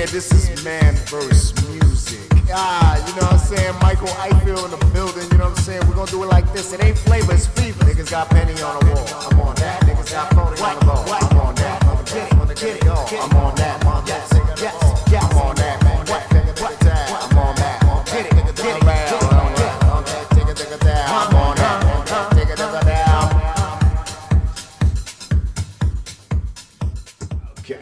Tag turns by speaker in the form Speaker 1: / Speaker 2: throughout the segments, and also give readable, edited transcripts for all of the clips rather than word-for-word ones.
Speaker 1: Yeah, this is man versus music. Ah, you know what I'm saying? Michael Eichel in the building, you know what I'm saying? We're gonna do it like this. It ain't flavor, it's fever. Niggas got penny on the wall. I'm on that. Niggas got phony on the ball. I'm on that. Get it, I'm on that. Yes, yes, I'm on that, man. What? I'm on that. Get it, I'm on that. Take it down. I'm on that. Take it down.
Speaker 2: Okay.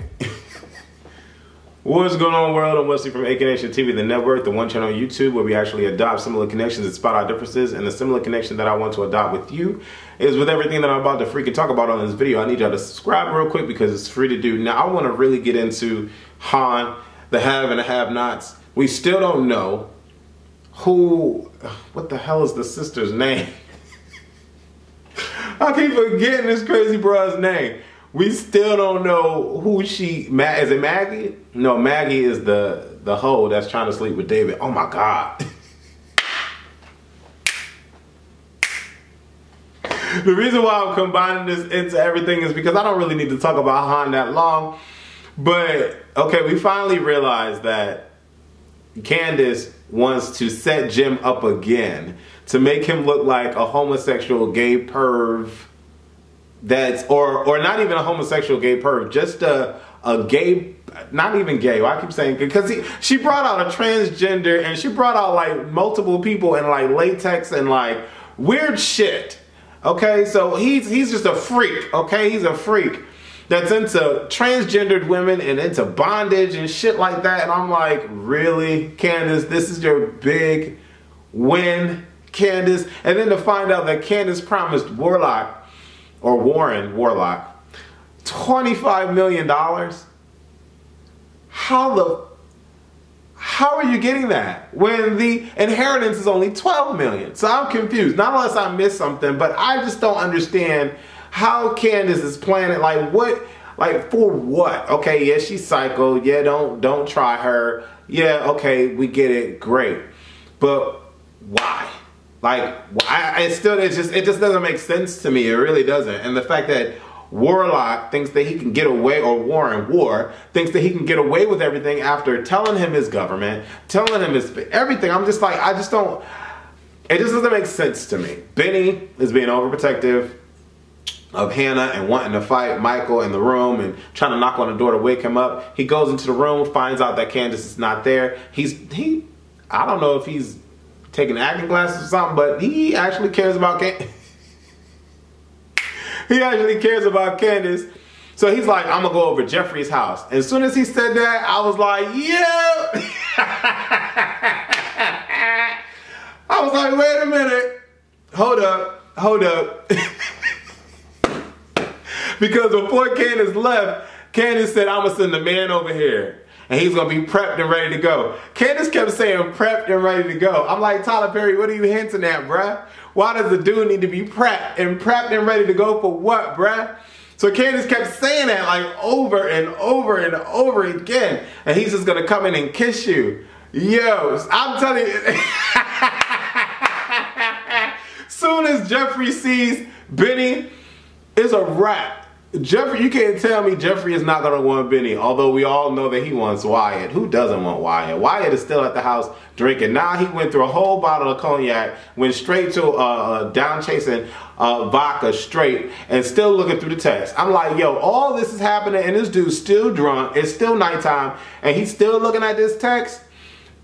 Speaker 2: What's going on, world? I'm Wesley from Aconnectiontv, the network, the one channel on YouTube where we actually adopt similar connections and spot our differences. And the similar connection that I want to adopt with you is with everything that I'm about to freaking talk about on this video. I need y'all to subscribe real quick because it's free to do. Now, I want to really get into Han, the have and the have-nots. We still don't know what the hell is the sister's name? I keep forgetting this crazy bro's name. We still don't know who she, is it Maggie? No, Maggie is the hoe that's trying to sleep with David. Oh my God. The reason why I'm combining this into everything is because I don't really need to talk about Han that long. But, okay, we finally realized that Candace wants to set Jim up again to make him look like a homosexual gay perv. That's or not even a homosexual gay perv, just a gay, not even gay. I keep saying because she brought out a transgender and she brought out like multiple people in like latex and like weird shit. Okay, so he's just a freak. Okay, he's a freak that's into transgendered women and into bondage and shit like that. And I'm like, really, Candace? This is your big win, Candace? And then to find out that Candace promised Warlock. Or Warren Warlock, $25 million. How are you getting that when the inheritance is only $12 million? So I'm confused. Not unless I missed something, but I just don't understand how Candace is planning. Like what? Like for what? Okay, yeah, she's psycho. Yeah, don't try her. Yeah, okay, we get it. Great, but why? Like, it just doesn't make sense to me. It really doesn't. And the fact that Warlock thinks that he can get away, or War thinks that he can get away with everything after telling him his government, telling him his everything. I'm just like, it just doesn't make sense to me. Benny is being overprotective of Hannah and wanting to fight Michael in the room and trying to knock on the door to wake him up. He goes into the room, finds out that Candace is not there. I don't know if he's taking acting classes or something, but he actually cares about Candace. He actually cares about Candace. So he's like, I'm gonna go over to Jeffrey's house. And as soon as he said that, I was like, yeah. I was like, wait a minute. Hold up. Because before Candace left, Candace said, I'm gonna send the man over here. And he's gonna be prepped and ready to go. Candace kept saying prepped and ready to go. I'm like, Tyler Perry, what are you hinting at, bruh? Why does the dude need to be prepped and ready to go for what, bruh? So Candace kept saying that like over and over and over again. And he's just gonna come in and kiss you. Yo, I'm telling you. Soon as Jeffrey sees Benny, it's a wrap. Jeffrey, you can't tell me Jeffrey is not going to want Benny, although we all know that he wants Wyatt. Who doesn't want Wyatt? Wyatt is still at the house drinking. Now he went through a whole bottle of cognac, went straight to down chasing vodka straight, and still looking through the text. I'm like, yo, all this is happening, and this dude's still drunk. It's still nighttime, and he's still looking at this text.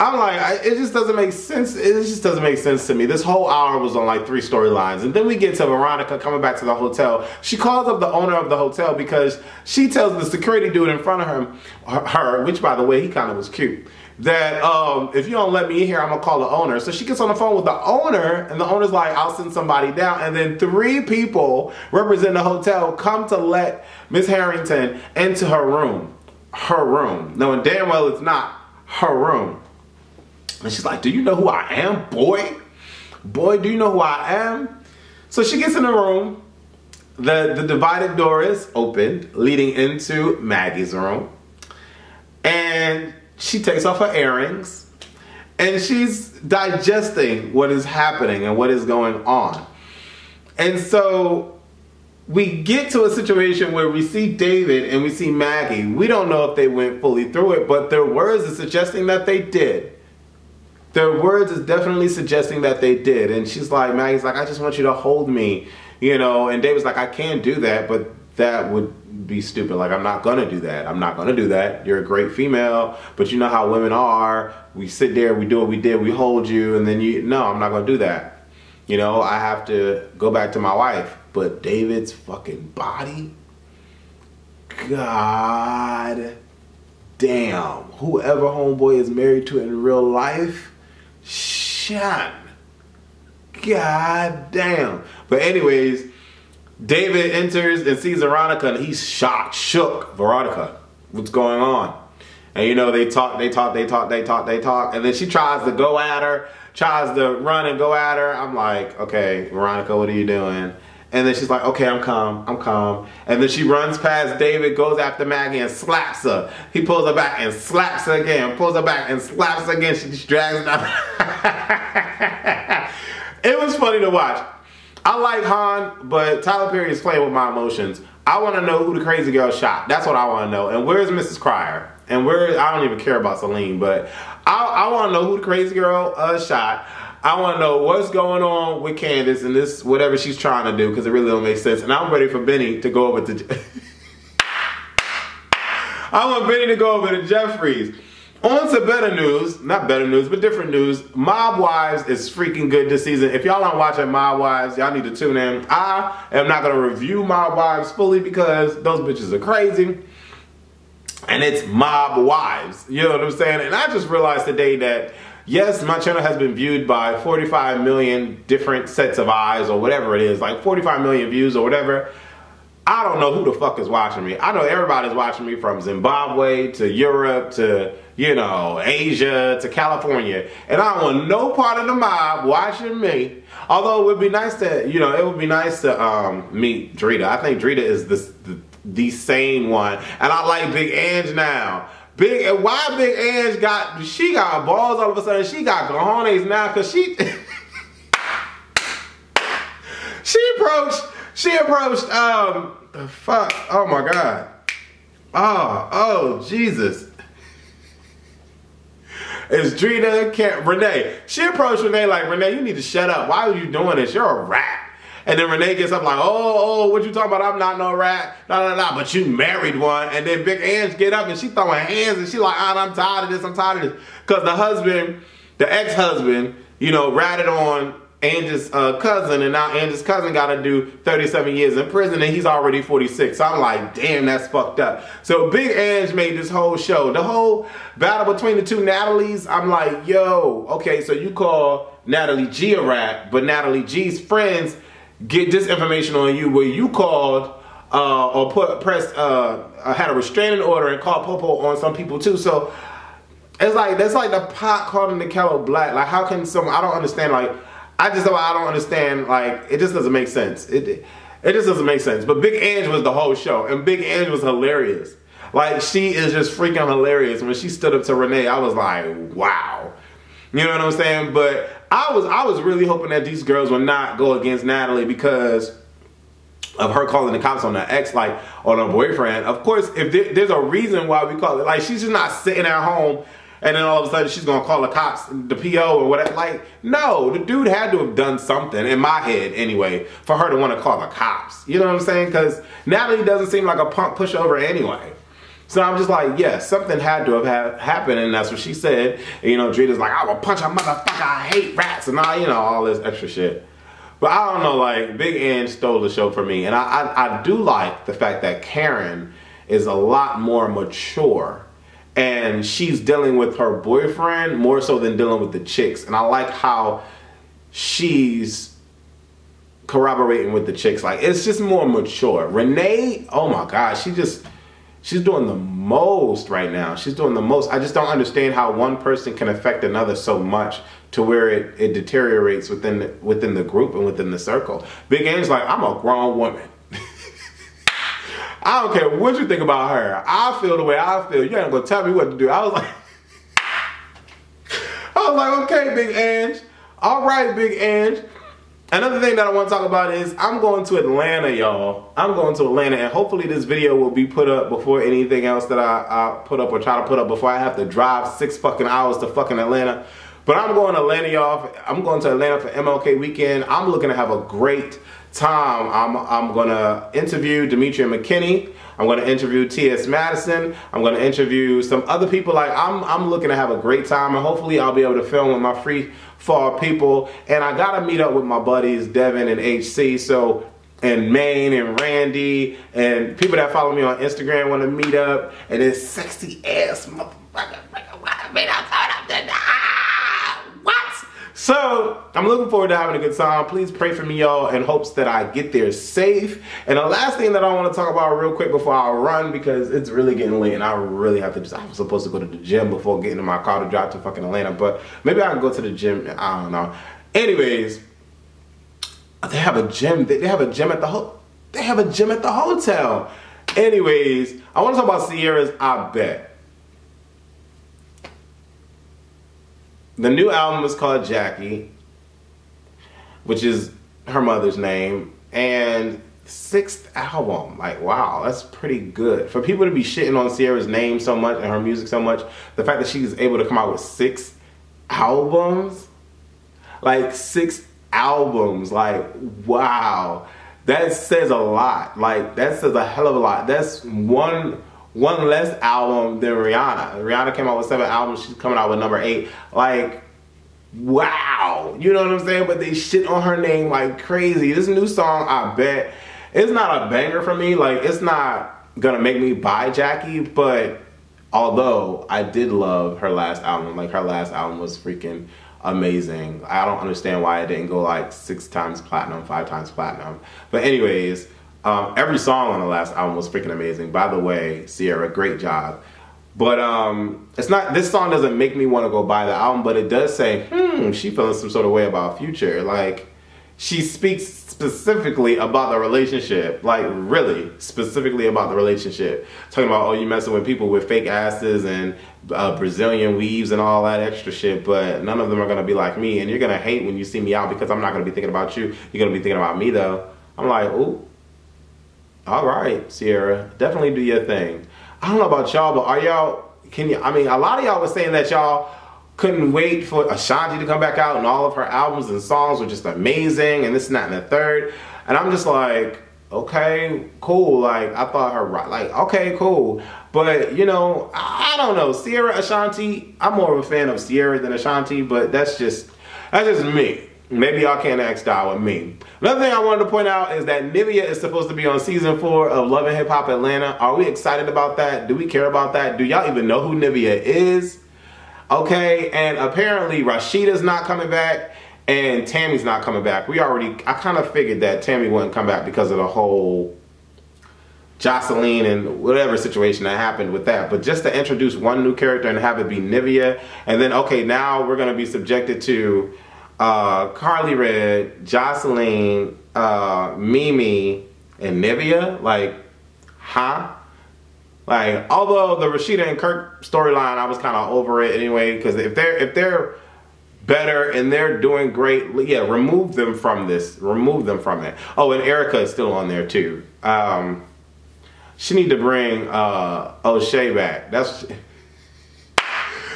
Speaker 2: I'm like, it just doesn't make sense. It just doesn't make sense to me. This whole hour was on like 3 storylines. And then we get to Veronica coming back to the hotel. She calls up the owner of the hotel because she tells the security dude in front of her, which by the way, he kind of was cute, that if you don't let me in here, I'm going to call the owner. So she gets on the phone with the owner, and the owner's like, I'll send somebody down. And then 3 people representing the hotel come to let Miss Harrington into her room. Her room. Knowing damn well it's not her room. And she's like, do you know who I am, boy? Boy, do you know who I am? So she gets in the room. The divided door is open, leading into Maggie's room. And she takes off her earrings. And she's digesting what is happening and what is going on. And so we get to a situation where we see David and we see Maggie. We don't know if they went fully through it, but their words are suggesting that they did. Their words is definitely suggesting that they did. And she's like, Maggie's like, I just want you to hold me, you know. And David's like, I can't do that, but that would be stupid. Like, I'm not gonna do that. I'm not gonna do that. You're a great female, but you know how women are. We sit there, we do what we did, we hold you, and then no, I'm not gonna do that. You know, I have to go back to my wife. But David's fucking body, God damn, whoever homeboy is married to in real life, shut. God damn. But anyways, David enters and sees Veronica and he's shook. Veronica, what's going on? And you know, they talk, and then she tries to go at her, tries to run and go at her. I'm like, okay, Veronica, what are you doing? And then she's like, okay, I'm calm. And then she runs past David, goes after Maggie and slaps her. He pulls her back and slaps her again, pulls her back and slaps her again. She just drags her down. It was funny to watch. I like Han, but Tyler Perry is playing with my emotions. I want to know who the crazy girl shot. That's what I want to know. And where's Mrs. Cryer? And I don't even care about Celine, but I want to know who the crazy girl shot. I want to know what's going on with Candace and this, whatever she's trying to do, because it really don't make sense. And I'm ready for Benny to go over to... I want Benny to go over to Jeffries. On to better news, not better news, but different news. Mob Wives is freaking good this season. If y'all aren't watching Mob Wives, y'all need to tune in. I am not going to review Mob Wives fully because those bitches are crazy. And it's Mob Wives. You know what I'm saying? And I just realized today that, yes, my channel has been viewed by 45 million different sets of eyes or whatever it is. Like 45 million views or whatever. I don't know who the fuck is watching me. I know everybody's watching me from Zimbabwe to Europe to, you know, Asia to California. And I don't want no part of the mob watching me. Although it would be nice to, you know, it would be nice to meet Drita. I think Drita is the same one. And I like Big Ange now. Why Big Ange she got balls all of a sudden. She got cojones now because she approached oh my God. Oh Jesus. It's Drita, Renee. She approached Renee like, Renee, you need to shut up. Why are you doing this? You're a rat. And then Renee gets up like, oh, what you talking about? I'm not no rat. No, but you married one. And then Big Ange get up and she throwing hands and she like, I'm tired of this, I'm tired of this. Because the husband, the ex-husband, you know, ratted on Ange's cousin, and now Ange's cousin got to do 37 years in prison, and he's already 46. So I'm like, damn, that's fucked up. So Big Ange made this whole show. The whole battle between the two Natalies, I'm like, yo, okay, so you call Natalie G a rat, but Natalie G's friends get this information on you where you called or had a restraining order and called Popo on some people too. So it's like, that's like the pot calling the kettle black. Like, how can someone, I don't understand, like, I don't understand, like, it just doesn't make sense. It just doesn't make sense. But Big Ange was the whole show, and Big Ange was hilarious. Like, she is just freaking hilarious. When she stood up to Renee, I was like, wow. You know what I'm saying? But I was really hoping that these girls would not go against Natalie because of her calling the cops on her ex, like, on her boyfriend. Of course, if there's a reason why we call it, like, she's just not sitting at home and then all of a sudden she's gonna call the cops, the PO or whatever. Like, no, the dude had to have done something, in my head anyway, for her to want to call the cops. You know what I'm saying? Because Natalie doesn't seem like a punk pushover anyway. So I'm just like, yeah, something had to have happened, and that's what she said. And, you know, Drita's like, I will punch a motherfucker, I hate rats, and all, you know, all this extra shit. But I don't know, like, Big Ange stole the show for me. And I do like the fact that Karen is a lot more mature. And she's dealing with her boyfriend more so than dealing with the chicks. And I like how she's corroborating with the chicks. Like, it's just more mature. Renee, oh my God, she's doing the most right now. She's doing the most. I just don't understand how one person can affect another so much to where it deteriorates within the group and within the circle. Big Ange's like, I'm a grown woman. I don't care what you think about her. I feel the way I feel. You ain't gonna tell me what to do. I was like, okay, Big Ange. All right, Big Ange. Another thing that I want to talk about is I'm going to Atlanta, y'all. I'm going to Atlanta, and hopefully this video will be put up before anything else that I put up or try to put up before I have to drive 6 fucking hours to fucking Atlanta. But I'm going to Atlanta, y'all. I'm going to Atlanta for MLK weekend. I'm looking to have a great time. I'm going to interview Demetria McKinney. I'm going to interview T.S. Madison. I'm going to interview some other people. Like, I'm looking to have a great time, and hopefully I'll be able to film with my free fall people. And I got to meet up with my buddies Devin and HC, so, and Maine and Randy, and people that follow me on Instagram want to meet up. And this sexy ass motherfucker want to meet up. So, I'm looking forward to having a good time. Please pray for me, y'all, in hopes that I get there safe. And the last thing that I want to talk about real quick before I run, because it's really getting late and I really have to I'm supposed to go to the gym before getting in my car to drive to fucking Atlanta, but maybe I can go to the gym, I don't know. Anyways, they have a gym, they have a gym at the hotel. Anyways, I want to talk about Ciara's I Bet. The new album is called Jackie, which is her mother's name, and 6th album. Like, wow, that's pretty good. For people to be shitting on Ciara's name so much and her music so much, the fact that she's able to come out with 6 albums, like 6 albums, like, wow. That says a lot. Like, that says a hell of a lot. That's one less album than Rihanna. Rihanna came out with 7 albums. She's coming out with number 8. Like, wow. You know what I'm saying? But they shit on her name like crazy. This new song, I Bet, it's not a banger for me. Like, it's not gonna make me buy Jackie, but although I did love her last album. Like, her last album was freaking amazing. I don't understand why it didn't go like 6 times platinum, 5 times platinum. But anyways, every song on the last album was freaking amazing. By the way, Ciara, great job. But it's not, this song doesn't make me want to go buy the album, but it does say, she feeling some sort of way about Future. Like, she speaks specifically about the relationship, like really specifically about the relationship. Talking about, oh, you messing with people with fake asses and Brazilian weaves and all that extra shit, but none of them are going to be like me, and you're going to hate when you see me out because I'm not going to be thinking about you. You're going to be thinking about me though. I'm like, ooh. All right, Ciara, definitely do your thing. I don't know about y'all, but are y'all, I mean, a lot of y'all was saying that y'all couldn't wait for Ashanti to come back out and all of her albums and songs were just amazing and this and that and the third. And I'm just like, okay, cool. Like, I thought her, like, okay, cool. But, you know, I don't know. Ciara, Ashanti, I'm more of a fan of Ciara than Ashanti, but that's just me. Maybe y'all can't act style with me. Another thing I wanted to point out is that Nivea is supposed to be on season 4 of Love and Hip Hop Atlanta. Are we excited about that? Do we care about that? Do y'all even know who Nivea is? Okay, and apparently Rashida's not coming back and Tammy's not coming back. I kind of figured that Tammy wouldn't come back because of the whole Jocelyn and whatever situation that happened with that. But just to introduce one new character and have it be Nivea, and then, okay, now we're going to be subjected to Carly Red, Jocelyn, Mimi, and Nivea. Like, huh? Like, although the Rashida and Kirk storyline, I was kind of over it anyway, because if they're better and they're doing great, yeah, remove them from this. Remove them from it. Oh, and Erica is still on there too. She need to bring O'Shea back.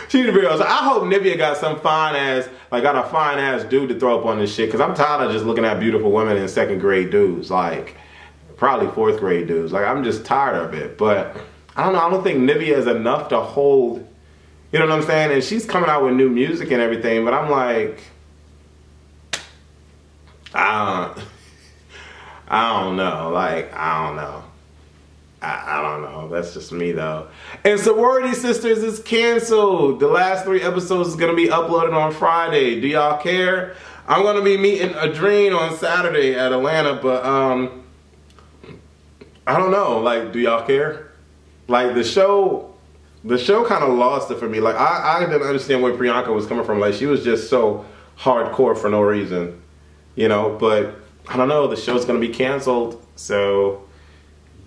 Speaker 2: She need to bring O'Shea. I hope Nivea got some got a fine ass dude to throw up on this shit, because I'm tired of just looking at beautiful women and 2nd grade dudes, like probably 4th grade dudes. Like, I'm just tired of it. But I don't know, I don't think Nivea is enough to hold, you know what I'm saying? And she's coming out with new music and everything, but I'm like, I don't know. Like, I don't know. I don't know. That's just me though. And Sorority Sisters is canceled. The last 3 episodes is going to be uploaded on Friday. Do y'all care? I'm going to be meeting Adrene on Saturday at Atlanta, but I don't know. Like, do y'all care? Like, the show kind of lost it for me. Like, I didn't understand where Priyanka was coming from. Like, she was just so hardcore for no reason, you know. But I don't know. The show's going to be canceled, so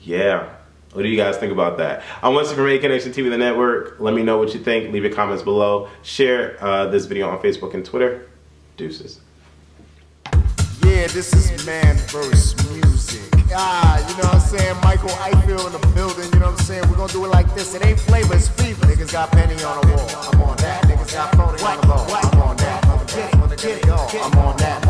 Speaker 2: yeah. What do you guys think about that? I'm Wesley from Aconnectiontv, the network. Let me know what you think. Leave your comments below. Share this video on Facebook and Twitter. Deuces.
Speaker 1: Yeah. Yeah, this is man versus music. You know what I'm saying? Michael Eichel in the building, you know what I'm saying? We're gonna do it like this. It ain't flavor, it's fever. Niggas got penny on the wall. I'm on that. Niggas got phony on the ball. I'm on that. I'm on that. I'm on that.